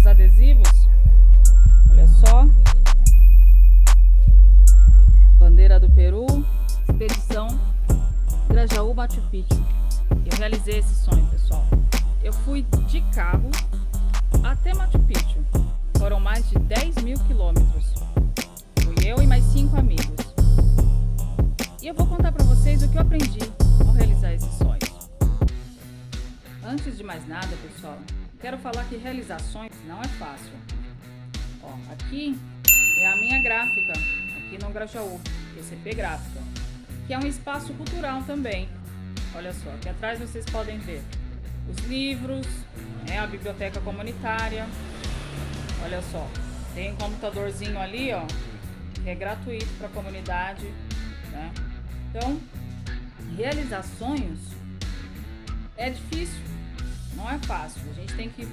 esses adesivos. Olha só. Bandeira do Peru, expedição Grajaú Machu Picchu. Eu realizei esse sonho, pessoal. Eu fui de carro até Machu Picchu. Foram mais de 10.000 quilômetros. Fui eu e mais 5 amigos. E eu vou contar para vocês o que eu aprendi ao realizar esse sonho. Antes de mais nada, pessoal, quero falar que realizar sonhos não é fácil. Ó, aqui é a minha gráfica, aqui no Grajaú, ECP Gráfica, que é um espaço cultural também. Olha só, aqui atrás vocês podem ver os livros, a biblioteca comunitária. Olha só, tem um computadorzinho ali, ó, que é gratuito para a comunidade, né? Então, realizar sonhos é difícil, não é fácil. A gente tem que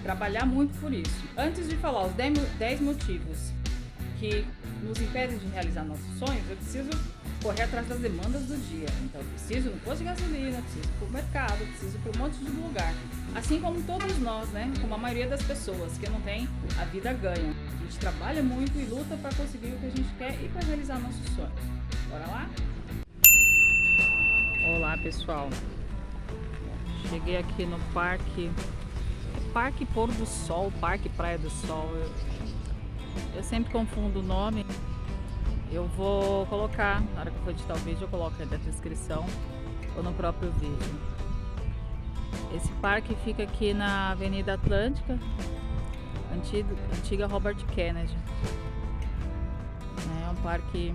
trabalhar muito por isso. Antes de falar os 10 motivos que nos impedem de realizar nossos sonhos, eu preciso correr atrás das demandas do dia. Então, eu preciso ir no posto de gasolina, preciso ir para o mercado, preciso ir para um monte de lugar. Assim como todos nós, né? Como a maioria das pessoas que não tem a vida ganha. A gente trabalha muito e luta para conseguir o que a gente quer e para realizar nossos sonhos. Bora lá? Olá, pessoal. Cheguei aqui no Parque Pôr do Sol, Parque Praia do Sol. Eu sempre confundo o nome. Eu vou colocar, na hora que for editar o vídeo, eu coloco aí na descrição ou no próprio vídeo. Esse parque fica aqui na Avenida Atlântica, antiga Robert Kennedy. É um parque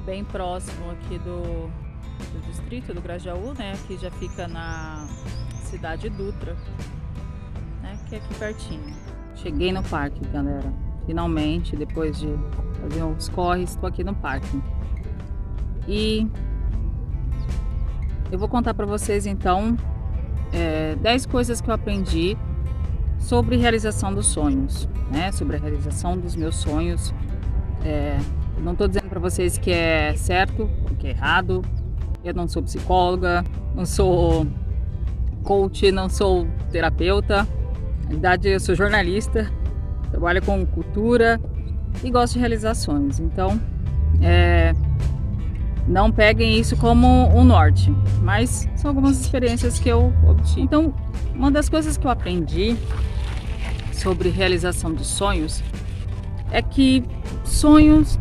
bem próximo aqui do distrito do Grajaú, né? Aqui já fica na cidade Dutra, né? Que é aqui pertinho. Cheguei no parque, galera. Finalmente, depois de fazer uns corres, estou aqui no parque. E eu vou contar para vocês então 10 coisas que eu aprendi sobre realização dos sonhos, né? Sobre a realização dos meus sonhos. Não estou dizendo para vocês que é certo ou que é errado. Eu não sou psicóloga, não sou coach, não sou terapeuta. Na verdade, eu sou jornalista, trabalho com cultura e gosto de realizar sonhos. Então, não peguem isso como um norte, mas são algumas experiências que eu obtive. Então, uma das coisas que eu aprendi sobre realização de sonhos é que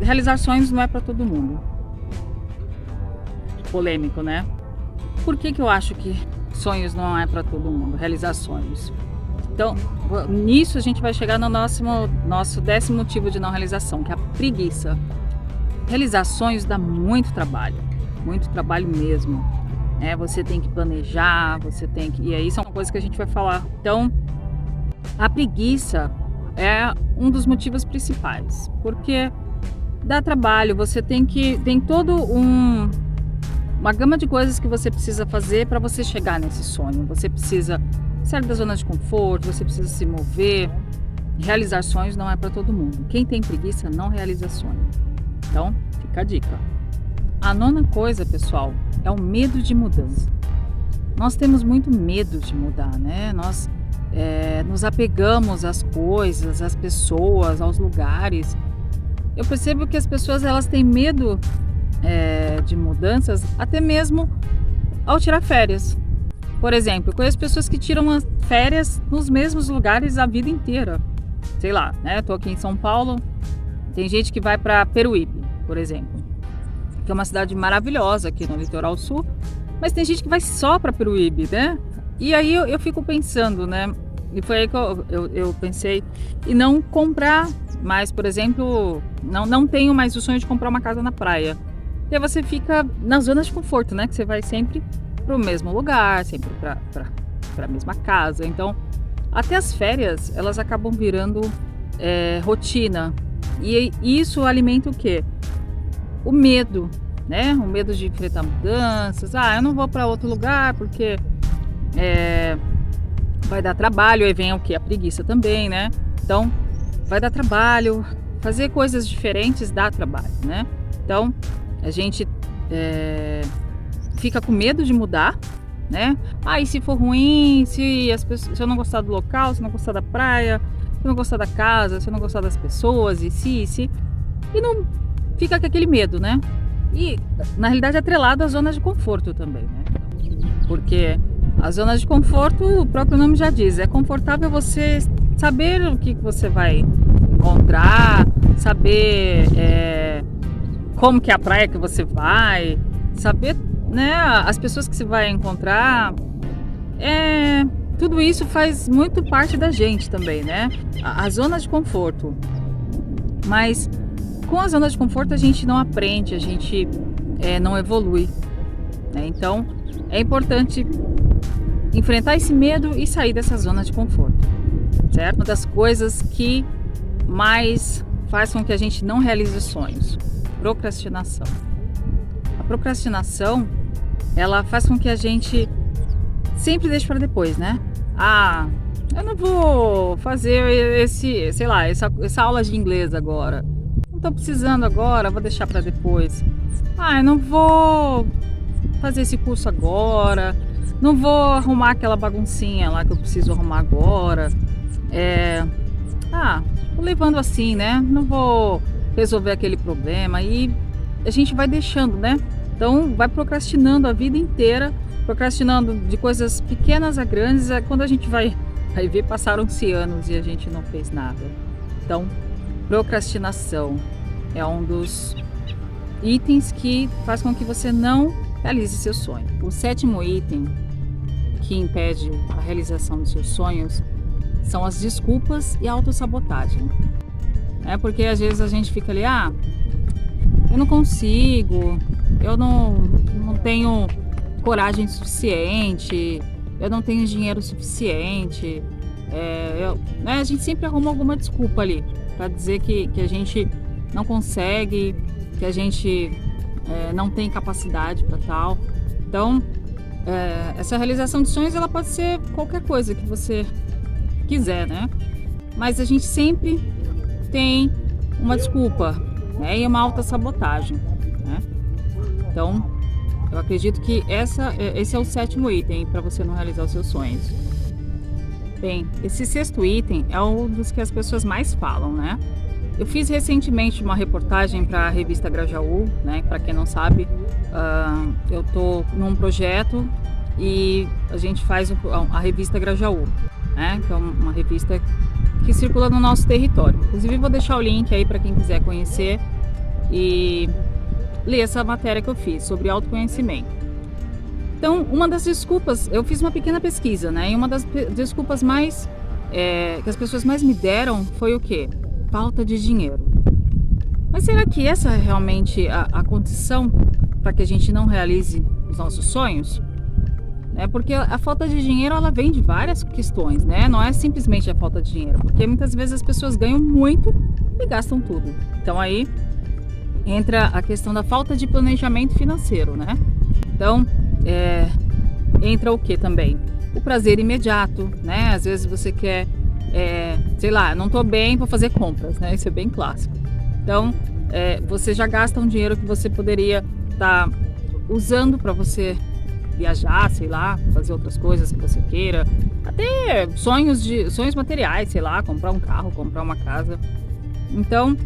realizar sonhos não é para todo mundo. Polêmico, né? Por que eu acho que sonhos não é para todo mundo, realizar sonhos? Então, nisso a gente vai chegar no nosso 10º motivo de não realização, que é a preguiça. Realizar sonhos dá muito trabalho mesmo. Você tem que planejar, e aí são coisas que a gente vai falar. Então, a preguiça é um dos motivos principais, porque dá trabalho, você tem todo uma gama de coisas que você precisa fazer para você chegar nesse sonho. Você precisa sair da zona de conforto, você precisa se mover. Realizar sonhos não é para todo mundo. Quem tem preguiça não realiza sonho. Então, fica a dica. A 9ª coisa, pessoal, é o medo de mudança. Nós temos muito medo de mudar, né? Nós nos apegamos às coisas, às pessoas, aos lugares. Eu percebo que as pessoas elas têm medo de mudanças, até mesmo ao tirar férias. Por exemplo, eu conheço pessoas que tiram as férias nos mesmos lugares a vida inteira. Sei lá, né? Tô aqui em São Paulo, tem gente que vai para Peruíbe, por exemplo, que é uma cidade maravilhosa aqui no litoral sul, mas tem gente que vai só para Peruíbe, né? E aí eu fico pensando, né? E foi aí que eu pensei em não comprar mais, por exemplo, não tenho mais o sonho de comprar uma casa na praia. E aí você fica na zona de conforto, né? Que você vai sempre para o mesmo lugar, sempre para a mesma casa. Então, até as férias, elas acabam virando rotina. E isso alimenta o quê? O medo, né? O medo de enfrentar mudanças. Eu não vou para outro lugar porque vai dar trabalho. Aí vem o quê? A preguiça também, né? Então, vai dar trabalho. Fazer coisas diferentes dá trabalho, né? Então, a gente fica com medo de mudar, né? E se for ruim, se eu não gostar do local, se eu não gostar da praia, se eu não gostar da casa, se eu não gostar das pessoas, e não fica com aquele medo, né? E na realidade é atrelado às zonas de conforto também, né? Porque as zonas de conforto, o próprio nome já diz, é confortável você saber o que você vai encontrar, saber como que é a praia que você vai, saber, né, as pessoas que você vai encontrar. Tudo isso faz muito parte da gente também, né? A zona de conforto. Mas com a zona de conforto a gente não aprende, a gente não evolui, né? Então é importante enfrentar esse medo e sair dessa zona de conforto, certo? Uma das coisas que mais faz com que a gente não realize os sonhos: procrastinação. A procrastinação, ela faz com que a gente sempre deixe para depois, né? Eu não vou fazer essa aula de inglês agora. Não tô precisando agora, vou deixar para depois. Eu não vou fazer esse curso agora. Não vou arrumar aquela baguncinha lá que eu preciso arrumar agora. Tô levando assim, né? Não vou resolver aquele problema. E a gente vai deixando, né? Então vai procrastinando a vida inteira, procrastinando de coisas pequenas a grandes. Quando a gente vai ver, passaram-se anos e a gente não fez nada. Então, procrastinação é um dos itens que faz com que você não realize seu sonho. O 7º item que impede a realização dos seus sonhos são as desculpas e a autossabotagem. Porque às vezes a gente fica ali, eu não consigo, eu não tenho coragem suficiente, eu não tenho dinheiro suficiente. A gente sempre arruma alguma desculpa ali para dizer que a gente não consegue, que a gente não tem capacidade para tal. Então, essa realização de sonhos, ela pode ser qualquer coisa que você quiser, né? Mas a gente sempre tem uma desculpa, né? E uma autossabotagem, né? Então, eu acredito que esse é o 7º item para você não realizar os seus sonhos. Bem, esse 6º item é um dos que as pessoas mais falam, né? Eu fiz recentemente uma reportagem para a revista Grajaú, né? Para quem não sabe, eu tô num projeto e a gente faz a revista Grajaú, né? Que é uma revista que circula no nosso território. Inclusive vou deixar o link aí para quem quiser conhecer e ler essa matéria que eu fiz sobre autoconhecimento. Então, uma das desculpas, eu fiz uma pequena pesquisa, né? E uma das desculpas mais que as pessoas mais me deram foi o quê? Falta de dinheiro. Mas será que essa é realmente a condição para que a gente não realize os nossos sonhos? Porque a falta de dinheiro, ela vem de várias questões, né? Não é simplesmente a falta de dinheiro, porque muitas vezes as pessoas ganham muito e gastam tudo. Então aí entra a questão da falta de planejamento financeiro, né? Então entra o que também? O prazer imediato, né? Às vezes você quer não tô bem, vou fazer compras, né? Isso é bem clássico. Então, você já gasta um dinheiro que você poderia estar usando para você viajar, fazer outras coisas que você queira, até sonhos materiais, comprar um carro, comprar uma casa. Então,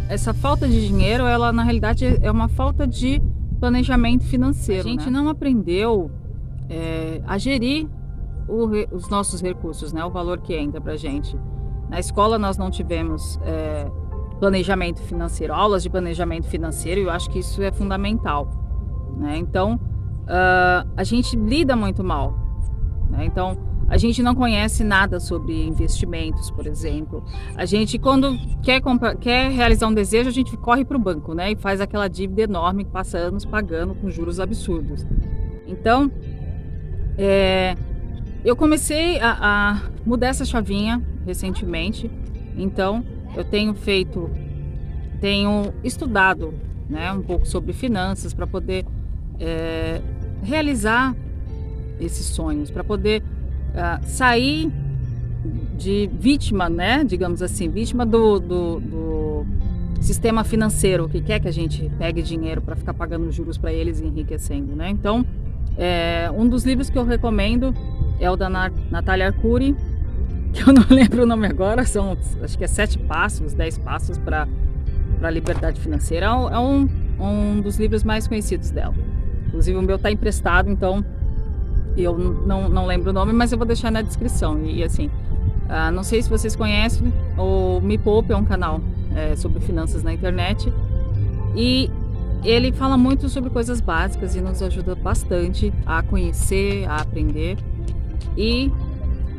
essa falta de dinheiro, ela na realidade é uma falta de planejamento financeiro. A gente não aprendeu a gerir os nossos recursos, né? O valor que entra pra gente. Na escola nós não tivemos planejamento financeiro, aulas de planejamento financeiro, e eu acho que isso é fundamental, né? Então, a gente lida muito mal, né? Então, a gente não conhece nada sobre investimentos, por exemplo. A gente, quando quer realizar um desejo, a gente corre para o banco, né? E faz aquela dívida enorme que passa anos pagando com juros absurdos. Então, eu comecei a mudar essa chavinha recentemente. Então, eu tenho estudado, né, um pouco sobre finanças para poder realizar esses sonhos, para poder sair de vítima, né, digamos assim, vítima do sistema financeiro que quer que a gente pegue dinheiro para ficar pagando juros para eles e enriquecendo, né? Então, Um dos livros que eu recomendo é o da Natália Arcuri, que eu não lembro o nome agora, acho que é 7 passos, 10 passos para a liberdade financeira. É um dos livros mais conhecidos dela. Inclusive o meu está emprestado, então eu não lembro o nome, mas eu vou deixar na descrição. E assim, não sei se vocês conhecem, o Me Poupe é um canal sobre finanças na internet. E ele fala muito sobre coisas básicas e nos ajuda bastante a conhecer, a aprender e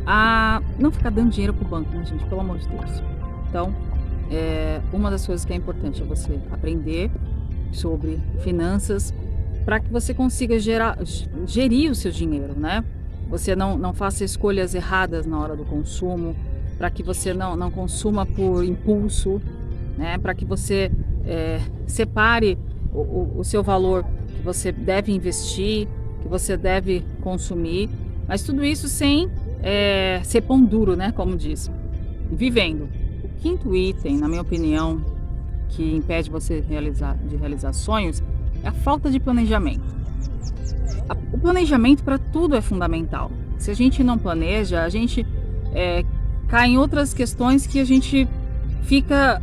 a não ficar dando dinheiro pro banco, né, gente? Pelo amor de Deus. Então, uma das coisas que é importante é você aprender sobre finanças para que você consiga gerir o seu dinheiro, né? Você não faça escolhas erradas na hora do consumo, para que você não consuma por impulso, né? Para que você separe o seu valor que você deve investir, que você deve consumir, mas tudo isso sem ser pão duro, né? Como diz, vivendo. O quinto item, na minha opinião, que impede você de realizar sonhos é a falta de planejamento. O planejamento para tudo é fundamental. Se a gente não planeja, a gente cai em outras questões que a gente fica,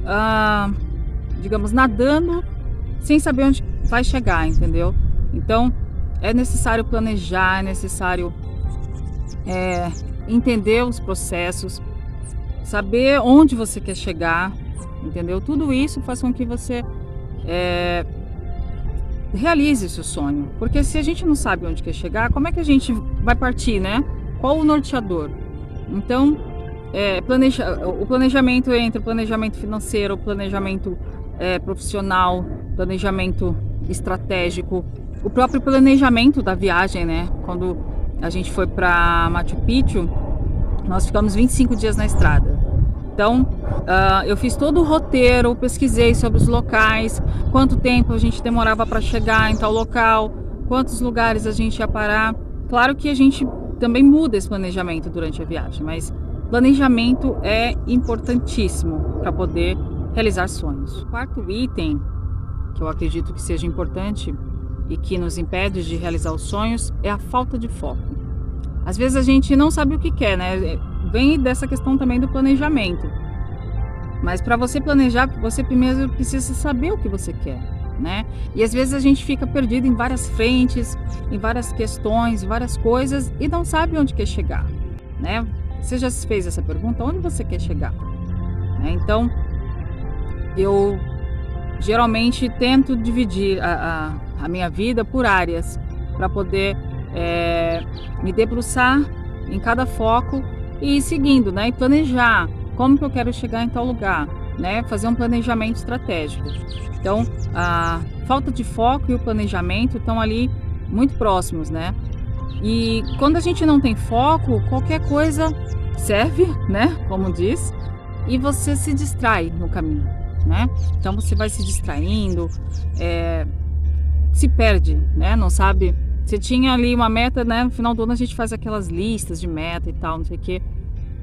digamos, nadando sem saber onde vai chegar, entendeu? Então, é necessário planejar, é necessário entender os processos, saber onde você quer chegar, entendeu? Tudo isso faz com que você realize o seu sonho. Porque se a gente não sabe onde quer chegar, como é que a gente vai partir, né? Qual o norteador? Então, o planejamento entre o planejamento financeiro, o planejamento profissional, planejamento estratégico, o próprio planejamento da viagem, né? Quando a gente foi para Machu Picchu, nós ficamos 25 dias na estrada. Então, eu fiz todo o roteiro, pesquisei sobre os locais, quanto tempo a gente demorava para chegar em tal local, quantos lugares a gente ia parar. Claro que a gente também muda esse planejamento durante a viagem, mas planejamento é importantíssimo para poder realizar sonhos. O quarto item, que eu acredito que seja importante e que nos impede de realizar os sonhos, é a falta de foco. Às vezes a gente não sabe o que quer, né? Vem dessa questão também do planejamento. Mas para você planejar, você primeiro precisa saber o que você quer, né? E às vezes a gente fica perdido em várias frentes, em várias questões, várias coisas e não sabe onde quer chegar, né? Você já se fez essa pergunta? Onde você quer chegar? Então, eu geralmente tento dividir a minha vida por áreas para poder me debruçar em cada foco e ir seguindo, né? E planejar como que eu quero chegar em tal lugar, né? Fazer um planejamento estratégico. Então, a falta de foco e o planejamento estão ali muito próximos, né? E quando a gente não tem foco, qualquer coisa serve, né? Como diz, e você se distrai no caminho, né? Então você vai se distraindo, se perde, né? Não sabe. Você tinha ali uma meta, né? No final do ano a gente faz aquelas listas de meta e tal, não sei o quê.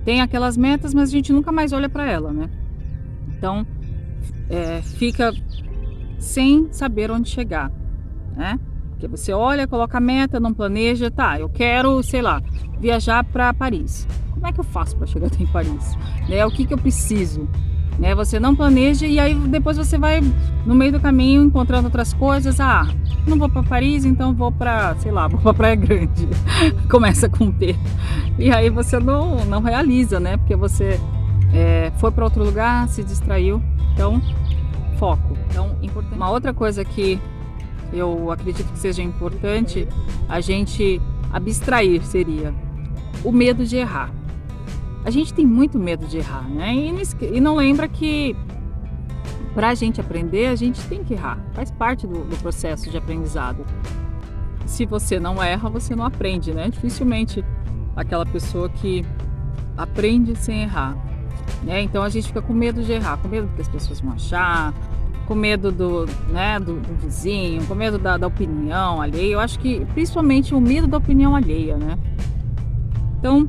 Tem aquelas metas, mas a gente nunca mais olha para ela, né? Então, fica sem saber onde chegar, né? Porque você olha, coloca a meta, não planeja, tá? Eu quero, sei lá, viajar para Paris. Como é que eu faço para chegar até em Paris? O que eu preciso? Você não planeja e aí depois você vai no meio do caminho encontrando outras coisas. Não vou para Paris, então vou para, sei lá, vou para Praia Grande. Começa com T. E aí você não realiza, né? Porque você foi para outro lugar, se distraiu. Então, foco. Então, importante. Uma outra coisa que eu acredito que seja importante a gente abstrair seria o medo de errar. A gente tem muito medo de errar, né? E não lembra que para a gente aprender, a gente tem que errar. Faz parte do processo de aprendizado. Se você não erra, você não aprende, né? Dificilmente aquela pessoa que aprende sem errar, né? Então a gente fica com medo de errar, com medo do que as pessoas vão achar, com medo do vizinho, com medo da opinião alheia. Eu acho que principalmente o medo da opinião alheia, né? Então,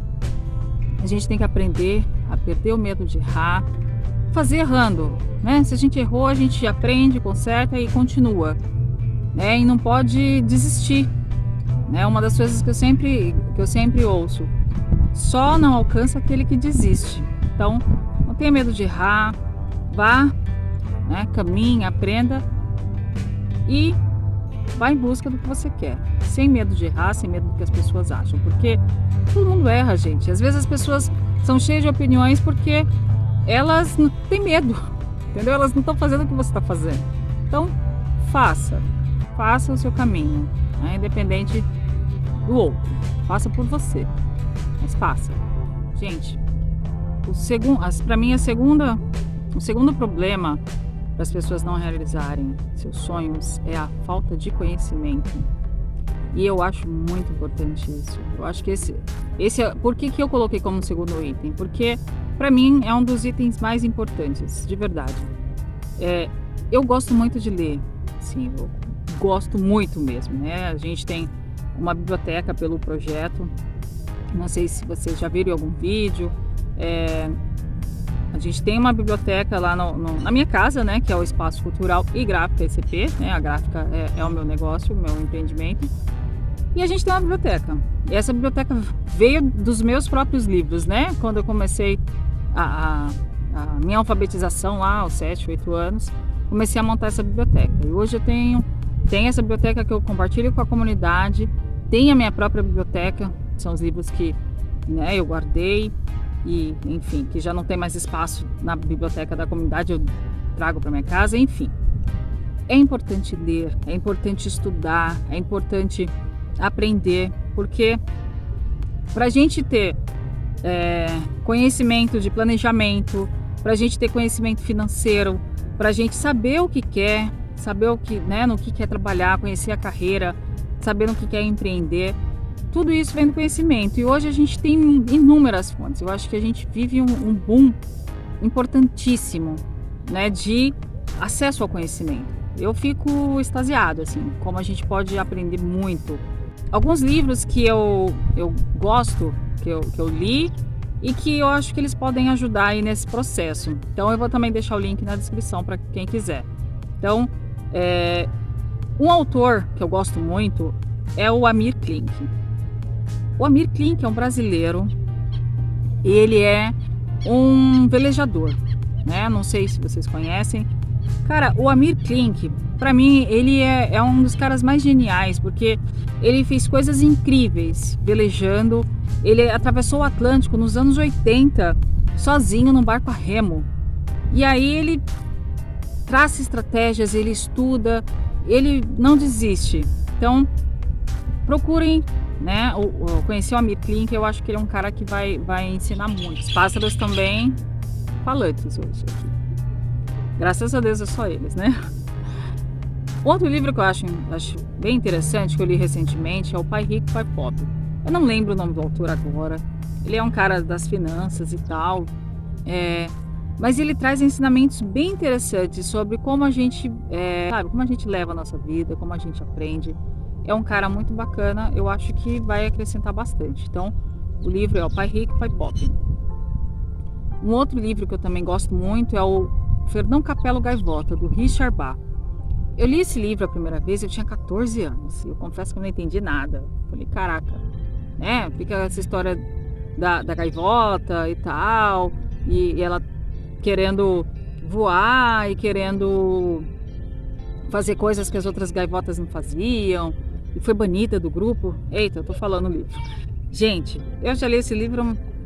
a gente tem que aprender a perder o medo de errar, fazer errando, né? Se a gente errou, a gente aprende, conserta e continua, né? E não pode desistir, né? Uma das coisas que eu sempre ouço: só não alcança aquele que desiste. Então, não tenha medo de errar, vá, né? Caminhe, aprenda e vá em busca do que você quer, sem medo de errar, sem medo do que as pessoas acham, porque todo mundo erra, gente. Às vezes as pessoas são cheias de opiniões porque elas não têm medo, entendeu? Elas não estão fazendo o que você está fazendo. Então, faça o seu caminho, né? Independente do outro. Faça por você, mas faça. Gente, para mim, o segundo problema para as pessoas não realizarem seus sonhos é a falta de conhecimento. E eu acho muito importante isso. Eu acho que esse é, por que eu coloquei como segundo item? Porque para mim é um dos itens mais importantes, de verdade. Eu gosto muito de ler, sim, eu gosto muito mesmo, né? A gente tem uma biblioteca pelo projeto, não sei se vocês já viram em algum vídeo. A gente tem uma biblioteca lá na minha casa, né, que é o Espaço Cultural e Gráfica ECP, né? A gráfica é o meu negócio, o meu empreendimento. E a gente tem uma biblioteca. E essa biblioteca veio dos meus próprios livros, né? Quando eu comecei a minha alfabetização lá, aos 7, 8 anos, comecei a montar essa biblioteca. E hoje eu tenho essa biblioteca que eu compartilho com a comunidade, tenho a minha própria biblioteca, são os livros que, né, eu guardei e, enfim, que já não tem mais espaço na biblioteca da comunidade, eu trago para minha casa, enfim. É importante ler, é importante estudar, é importante aprender, porque para a gente ter conhecimento de planejamento, para a gente ter conhecimento financeiro, para a gente saber o que quer, saber o que, né, no que quer trabalhar, conhecer a carreira, saber no que quer empreender, tudo isso vem do conhecimento. E hoje a gente tem inúmeras fontes. Eu acho que a gente vive um boom importantíssimo, né, de acesso ao conhecimento. Eu fico extasiado, assim, como a gente pode aprender muito. Alguns livros que eu gosto, que eu li e que eu acho que eles podem ajudar aí nesse processo. Então eu vou também deixar o link na descrição para quem quiser. Então, um autor que eu gosto muito é o Amir Klink. O Amir Klink é um brasileiro, ele é um velejador, né? Não sei se vocês conhecem. Cara, o Amir Klink, para mim, ele é um dos caras mais geniais, porque ele fez coisas incríveis velejando. Ele atravessou o Atlântico nos anos 80, sozinho num barco a remo. E aí ele traça estratégias, ele estuda, ele não desiste. Então, procurem, né, conhecer o Amir Klink. Eu acho que ele é um cara que vai ensinar muito. Os pássaros também falantes hoje aqui. Graças a Deus é só eles, né? Outro livro que eu acho bem interessante, que eu li recentemente, é o Pai Rico, Pai Pobre. Eu não lembro o nome do autor agora. Ele é um cara das finanças e tal. Mas ele traz ensinamentos bem interessantes sobre como a gente, como a gente leva a nossa vida, como a gente aprende. É um cara muito bacana, eu acho que vai acrescentar bastante. Então, o livro é o Pai Rico, Pai Pobre. Um outro livro que eu também gosto muito é o Fernão Capello Gaivota, do Richard Bach. Eu li esse livro a primeira vez, eu tinha 14 anos. Eu confesso que eu não entendi nada. Falei, caraca, né? Fica essa história da gaivota e tal, e ela querendo voar e querendo fazer coisas que as outras gaivotas não faziam, e foi banida do grupo. Eita, eu tô falando o livro. Gente, eu já li esse livro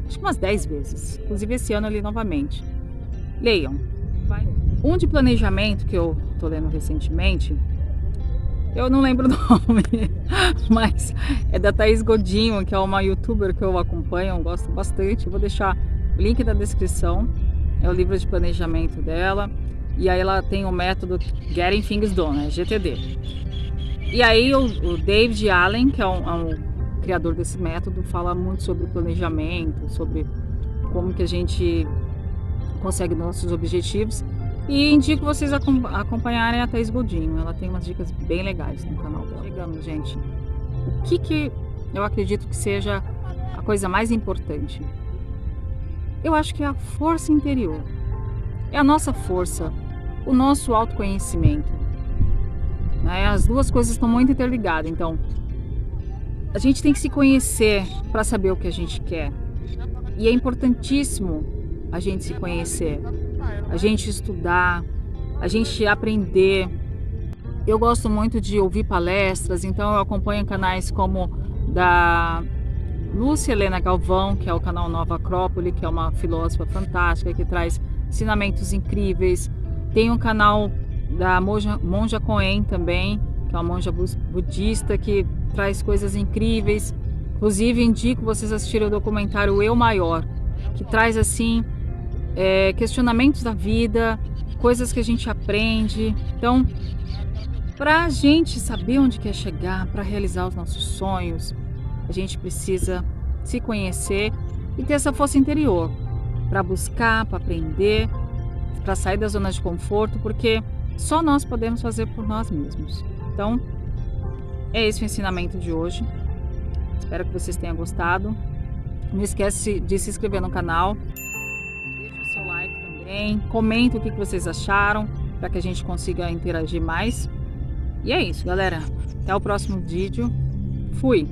acho que umas 10 vezes. Inclusive esse ano eu li novamente. Leiam. Um de planejamento que eu tô lendo recentemente, eu não lembro o nome, mas é da Thaís Godinho, que é uma youtuber que eu acompanho, eu gosto bastante. Eu vou deixar o link na descrição. É o livro de planejamento dela. E aí ela tem o método Getting Things Done, né? GTD. E aí o David Allen, que é um criador desse método, fala muito sobre planejamento, sobre como que a gente consegue nossos objetivos. E indico vocês acompanharem a Thaís Godinho. Ela tem umas dicas bem legais no canal dela. Chegamos, gente. O que eu acredito que seja a coisa mais importante? Eu acho que é a força interior. É a nossa força, o nosso autoconhecimento. Né? As duas coisas estão muito interligadas. Então, A gente tem que se conhecer para saber o que a gente quer. E é importantíssimo a gente se conhecer, a gente estudar, a gente aprender. Eu gosto muito de ouvir palestras, então eu acompanho canais como da Lúcia Helena Galvão, que é o canal Nova Acrópole, que é uma filósofa fantástica, que traz ensinamentos incríveis. Tem um canal da Monja Coen também, que é uma monja budista, que traz coisas incríveis. Inclusive, indico vocês assistirem o documentário Eu Maior, que traz assim questionamentos da vida, coisas que a gente aprende. Então, para a gente saber onde quer chegar, para realizar os nossos sonhos, a gente precisa se conhecer e ter essa força interior para buscar, para aprender, para sair da zona de conforto, porque só nós podemos fazer por nós mesmos. Então, é esse o ensinamento de hoje. Espero que vocês tenham gostado. Não esquece de se inscrever no canal, deixa o seu like também, comenta o que vocês acharam, para que a gente consiga interagir mais. E é isso, galera. Até o próximo vídeo. Fui!